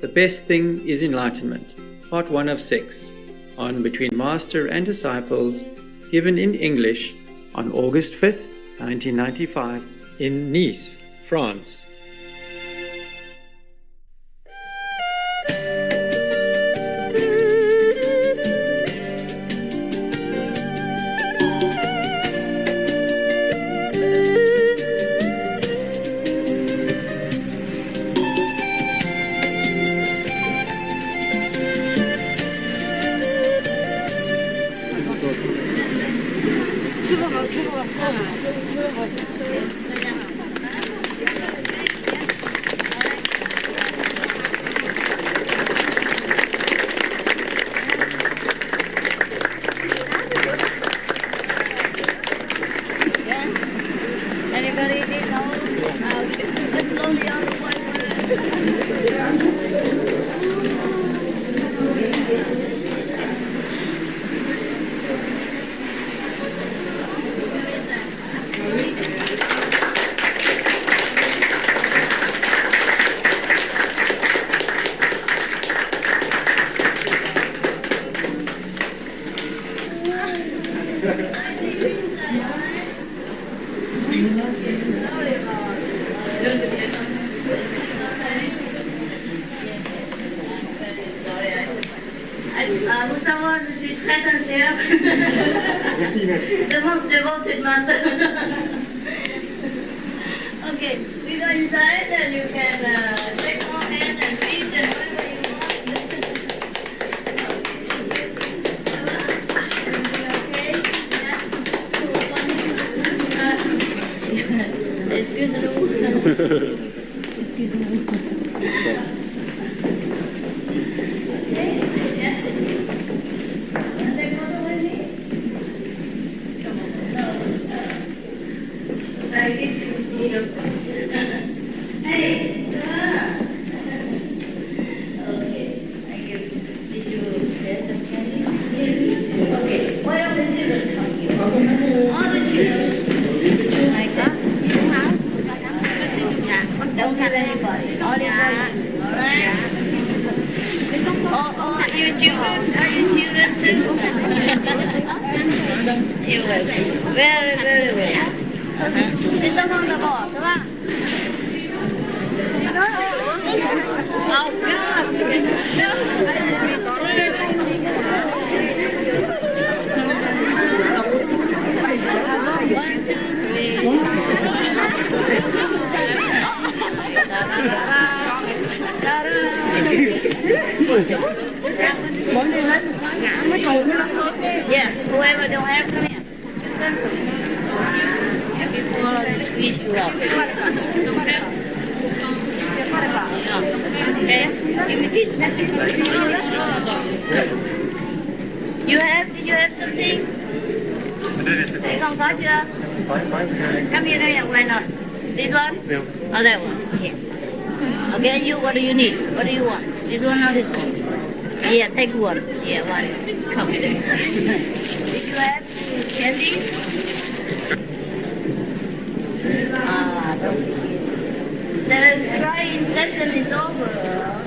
The Best Thing is Enlightenment, Part 1 of 6, on Between Master and Disciples, given in English on August 5th, 1995, in Nice, France. Anybody need help? Just slowly on the way. Vous savoir, je suis très sincère. The most devoted master. Okay, we go inside and you can shake our hand and feet and whatever you want. Okay? Yeah? Excuse me. Excuse me. Hey, okay, thank you. Did you share some candy? Okay, why don't the children come here? All the children. Like that? Don't give anybody. All your alright? Oh, you children? Are you children too? You will. Very, very well. It's a wonderful, come on. Oh, God. One, two, three. Yeah, whoever don't have, come here. Children, come here. Before to squeeze you up. Yes, give me kiss. Did you have something? Thấy không có chưa? Come here, why not? This one? Oh, that one. Here. Okay, and you, what do you need? What do you want? This one or this one? Yeah, take one. Yeah, one. Come there. Did you have candy? The crying session is over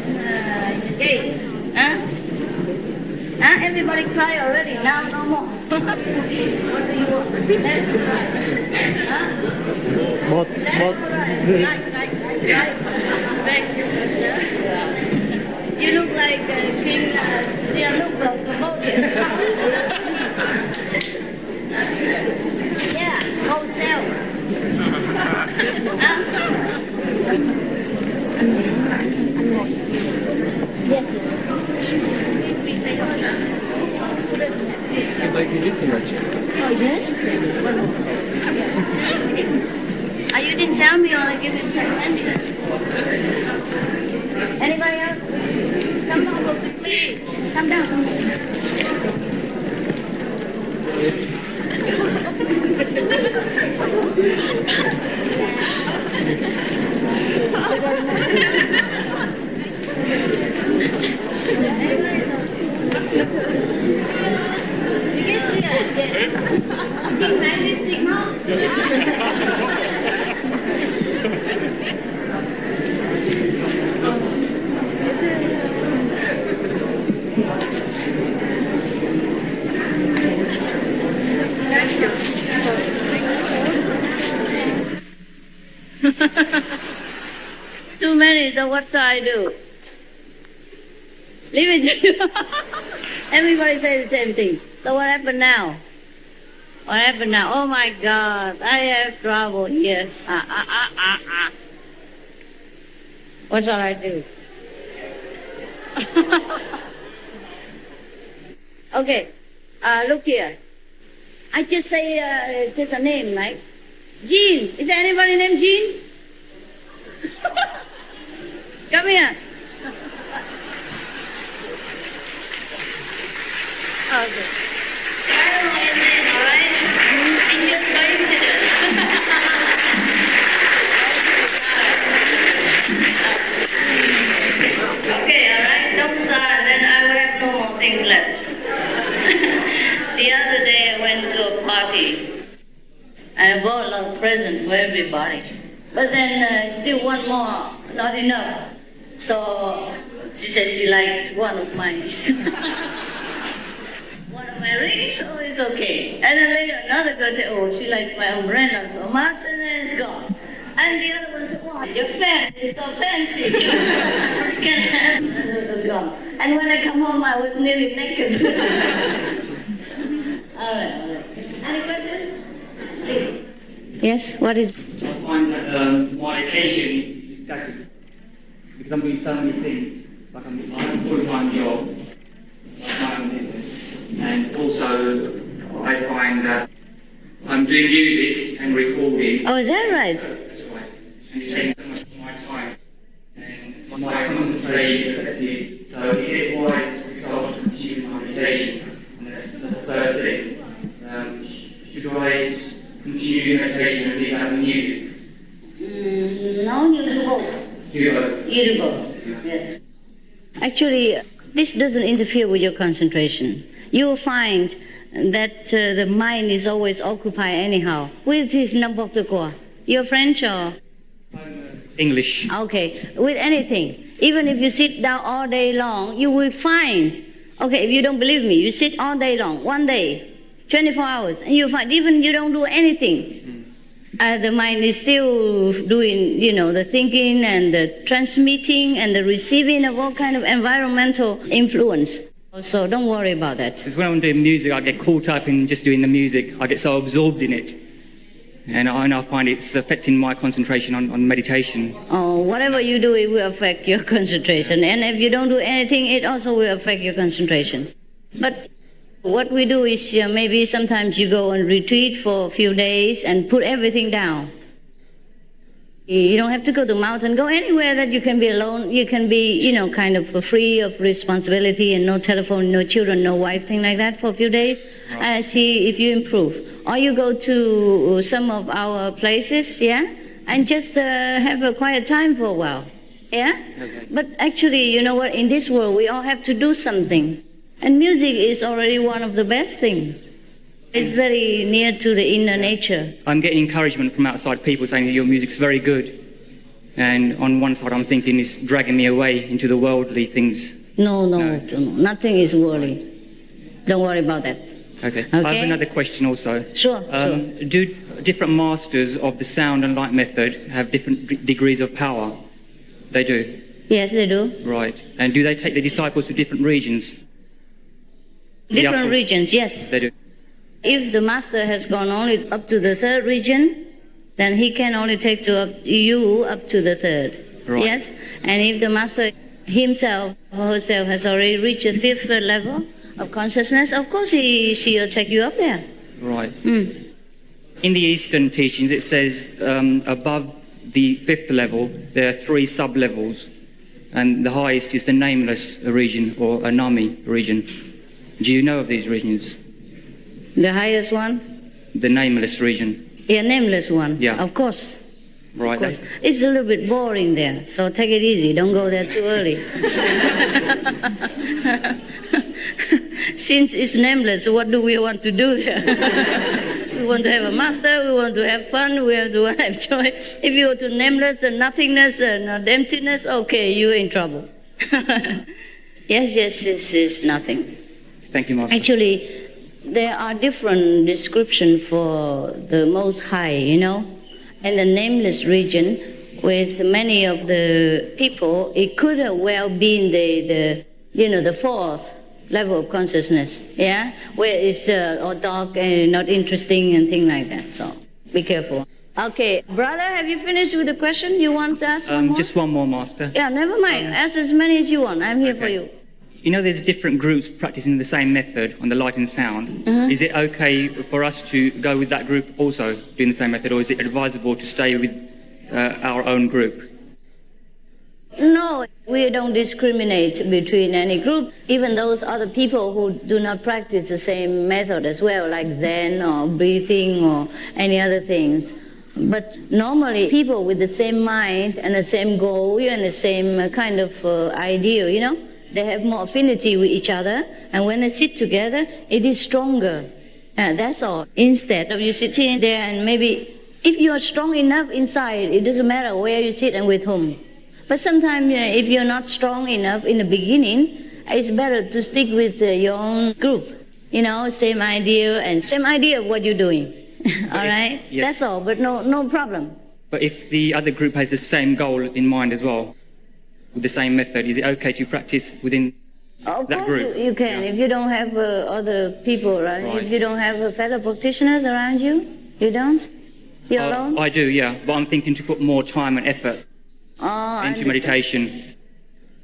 in the gate. Huh? Huh? Everybody cry already. Now no more. What do you want? Huh? What? Thank you. You look like King Sihanouk of Cambodia. Yeah, wholesale. Yes. You like me too much? Oh, yes? You didn't tell me, or I give him some candy. Anybody else? Come over quickly. Come down. Chị hãy đi xịn không? so what shall I do? Leave it to you. Everybody says the same thing. So what happened now? What happened now? Oh my God, I have trouble here. What shall I do? Okay, look here. I just say just a name, like Jean. Is there anybody named Jean? Come here. Okay. I don't know his name, all right? It's just coincidence. Okay, all right? Don't start, then I will have no more things left. The other day I went to a party and I bought a lot of presents for everybody. But then still one more, not enough. So she said she likes one of mine. One of my rings, oh, it's okay. And then later another girl said, oh, she likes my umbrella so much, and then it's gone. And the other one said, wow, your fan is so fancy. Can I have it? And it was gone. And when I come home, I was nearly naked. All right. Any question? Please. Yes, what is? I find that my attention is distracted because I'm doing so many things. Like I have a full-time job, like my own business. And also, I find that I'm doing music and recording. Oh, is that right? That's right. And it's taking so much of my time. And my concentration is affected. So is it wise to start to continue my meditation? And that's the first thing. Should I just continue meditation and leave out the music? No, you do both. Do both? You do both, Yeah. yes. Actually, this doesn't interfere with your concentration. You will find that the mind is always occupied anyhow. With his n'importe quoi. You're French or? English. Okay, with anything. Even if you sit down all day long, you will find, okay, if you don't believe me, you sit all day long, one day, 24 hours, and you find even you don't do anything. The mind is still doing, the thinking and the transmitting and the receiving of all kind of environmental influence. So don't worry about that. Because when I'm doing music, I get caught up in just doing the music. I get so absorbed in it. And I find it's affecting my concentration on meditation. Oh, whatever you do, it will affect your concentration. And if you don't do anything, it also will affect your concentration. But what we do is maybe sometimes you go on retreat for a few days and put everything down. You don't have to go to mountain. Go anywhere that you can be alone. You can be, kind of free of responsibility and no telephone, no children, no wife, thing like that for a few days. Right. And see if you improve. Or you go to some of our places, and just have a quiet time for a while, Okay. But actually, you know what? In this world, we all have to do something. And music is already one of the best things. It's very near to the inner nature. I'm getting encouragement from outside people saying that your music's very good. And on one side I'm thinking it's dragging me away into the worldly things. No. Nothing is worldly. Don't worry about that. Okay. I have another question also. Sure. Do different masters of the sound and light method have different degrees of power? They do? Yes, they do. Right. And do they take the disciples to different regions? Different regions, yes. They do. If the master has gone only up to the third region, then he can only take you up to the third. Right. Yes? And if the master himself or herself has already reached the fifth level of consciousness, of course she will take you up there. Right. In the Eastern teachings it says above the fifth level there are 3 sub-levels, and the highest is the nameless region or Anami region. Do you know of these regions? The highest one? The nameless region. Yeah, nameless one. Yeah. Of course. Right. Of course. It's a little bit boring there, so take it easy. Don't go there too early. Since it's nameless, what do we want to do there? We want to have a master, we want to have fun, we want to have joy. If you go to nameless and nothingness and emptiness, okay, you're in trouble. Yes, it's nothing. Thank you, Master. Actually, there are different descriptions for the Most High, And the nameless region, with many of the people, it could have well been the fourth level of consciousness, yeah, where it's all dark and not interesting and things like that. So be careful. Okay, brother, have you finished with the question? You want to ask one more? Just one more, Master. Yeah, never mind. Ask as many as you want. I'm here for you. You know, there's different groups practicing the same method on the light and sound. Is it okay for us to go with that group also doing the same method, or is it advisable to stay with our own group? No, we don't discriminate between any group, even those other people who do not practice the same method as well, like Zen or breathing or any other things. But normally people with the same mind and the same goal and the same kind of ideal, you know, they have more affinity with each other, and when they sit together, it is stronger. That's all. Instead of you sitting there and maybe, if you are strong enough inside, it doesn't matter where you sit and with whom. But sometimes if you're not strong enough in the beginning, it's better to stick with your own group. You know, same idea of what you're doing. All right? Yes. That's all, but no problem. But if the other group has the same goal in mind as well, with the same method, is it okay to practice within Of that course group? you can. Yeah. If you don't have other people around, Right. if you don't have fellow practitioners around you, you don't? You're alone? I do, yeah. But I'm thinking to put more time and effort Oh, I into understand. meditation.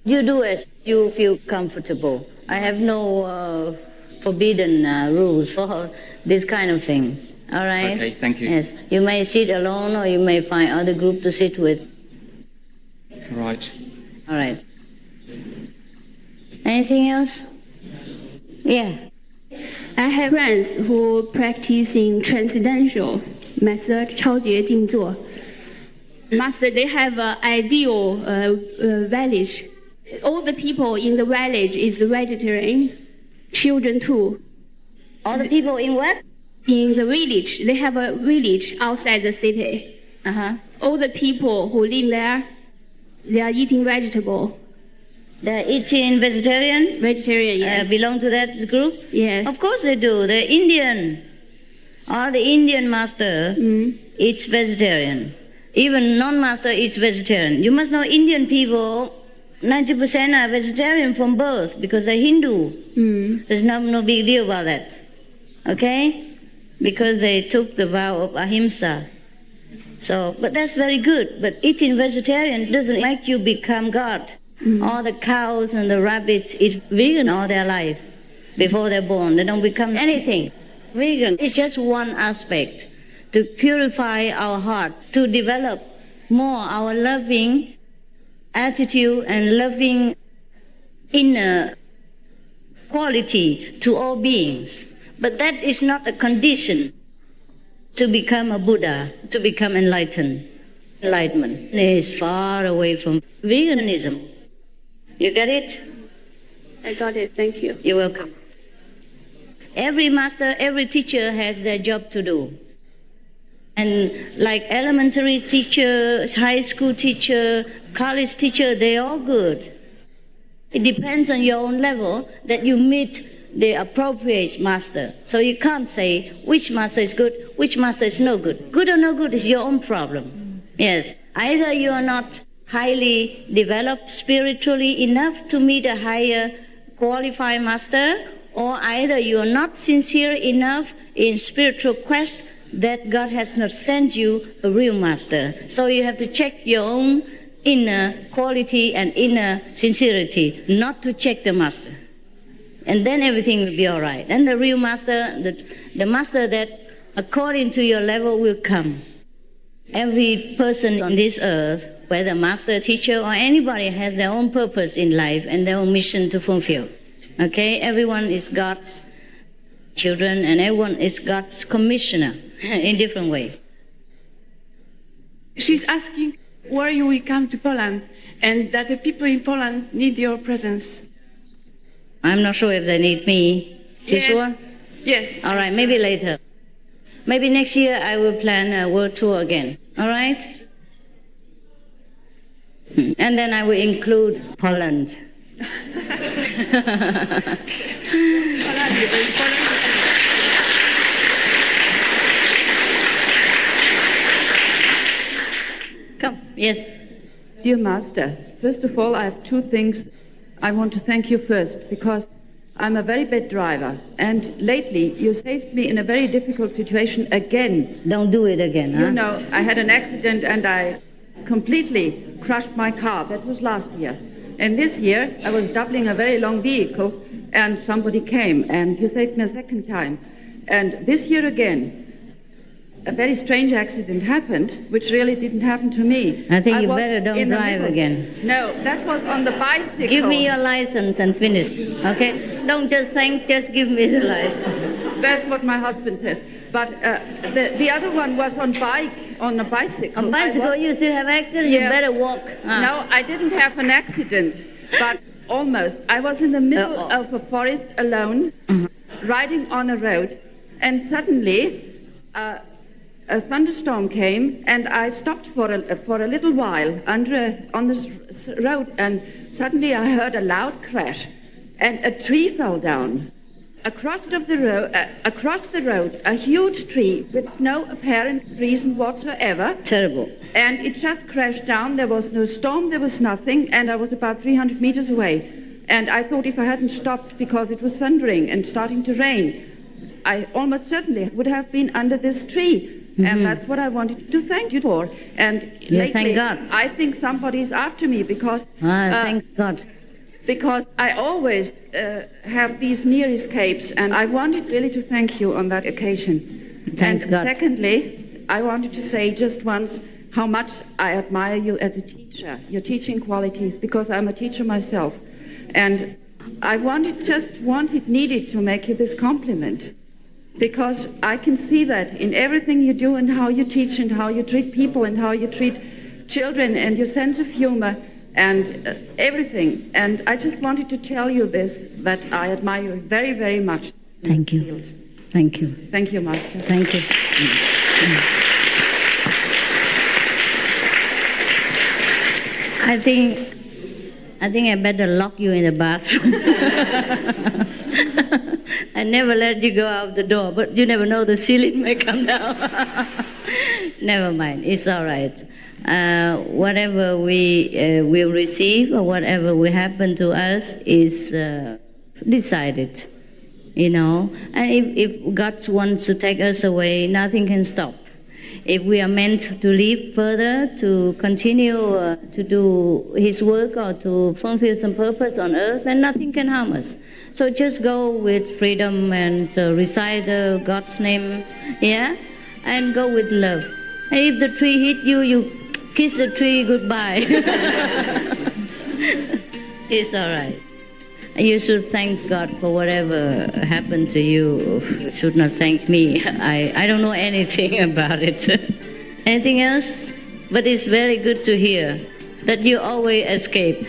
You do as you feel comfortable. I have no forbidden rules for this kind of things. All right? Okay, thank you. Yes. You may sit alone or you may find other group to sit with. Right. All right. Anything else? Yeah. I have friends who practicing transcendental method, 超觉静坐. Master, they have an ideal village. All the people in the village is vegetarian, children too. All the people in what? In the village, they have a village outside the city. Uh-huh. All the people who live there, they are eating vegetable. They're eating vegetarian? Vegetarian, yes. Belong to that group? Yes. Of course they do. They're Indian. All the Indian master eats vegetarian. Even non-master eats vegetarian. You must know Indian people, 90% are vegetarian from birth because they're Hindu. There's no big deal about that. Okay? Because they took the vow of ahimsa. So, but that's very good. But eating vegetarians doesn't make you become God. All the cows and the rabbits eat vegan all their life before they're born. They don't become anything. Vegan is just one aspect to purify our heart, to develop more our loving attitude and loving inner quality to all beings. But that is not a condition to become a Buddha, to become enlightened. Enlightenment is far away from veganism. You get it? I got it, thank you. You're welcome. Every master, every teacher has their job to do. And like elementary teacher, high school teacher, college teacher, they're all good. It depends on your own level that you meet the appropriate master. So you can't say which master is good, which master is no good. Good or no good is your own problem. Yes, either you are not highly developed spiritually enough to meet a higher qualified master, or either you are not sincere enough in spiritual quest that God has not sent you a real master. So you have to check your own inner quality and inner sincerity, not to check the master. And then everything will be all right. And the real master, the master that according to your level will come. Every person on this earth, whether master, teacher, or anybody, has their own purpose in life and their own mission to fulfill. Okay? Everyone is God's children and everyone is God's commissioner in different way. She's asking where you will come to Poland and that the people in Poland need your presence. I'm not sure if they need me. You Yes. sure? Yes. All right, maybe later. Maybe next year I will plan a world tour again. All right? And then I will include Poland. Come. Yes. Dear Master, first of all, I have two things I want to thank you first, because I'm a very bad driver, and lately you saved me in a very difficult situation again. Don't do it again, huh? You know, I had an accident and I completely crushed my car. That was last year. And this year, I was doubling a very long vehicle, and somebody came, and you saved me a second time. And this year again, a very strange accident happened, which really didn't happen to me. I think you better don't drive again. No, that was on the bicycle. Give me your license and finish, okay? Don't just thank, just give me the license. That's what my husband says. But the other one was on a bicycle. On bicycle, you still have accident, you better walk. No, I didn't have an accident, but almost. I was in the middle of a forest alone, riding on a road, and suddenly a thunderstorm came, and I stopped for a little while on this road, and suddenly I heard a loud crash, and a tree fell down. Across the road, a huge tree with no apparent reason whatsoever. Terrible. And it just crashed down. There was no storm, there was nothing, and I was about 300 meters away. And I thought if I hadn't stopped because it was thundering and starting to rain, I almost certainly would have been under this tree. And that's what I wanted to thank you for. And lately, thank God. I think somebody's after me because... thank God. Because I always have these near escapes, and I wanted really to thank you on that occasion. Thanks and God. Secondly, I wanted to say just once how much I admire you as a teacher, your teaching qualities, because I'm a teacher myself. And I needed to make you this compliment, because I can see that in everything you do and how you teach and how you treat people and how you treat children and your sense of humor and everything. And I just wanted to tell you this, that I admire you very, very much. Thank you. Thank you. Thank you, Master. Thank you. I think I better lock you in the bathroom. I never let you go out the door, but you never know, the ceiling may come down. Never mind, it's all right. Whatever we will receive or whatever will happen to us is decided, you know. And if God wants to take us away, nothing can stop. If we are meant to live further, to continue to do His work or to fulfill some purpose on earth, then nothing can harm us. So just go with freedom and recite God's name, yeah, and go with love. And if the tree hit you, you kiss the tree goodbye. It's all right. You should thank God for whatever happened to you. You should not thank me. I don't know anything about it. Anything else? But it's very good to hear that you always escape.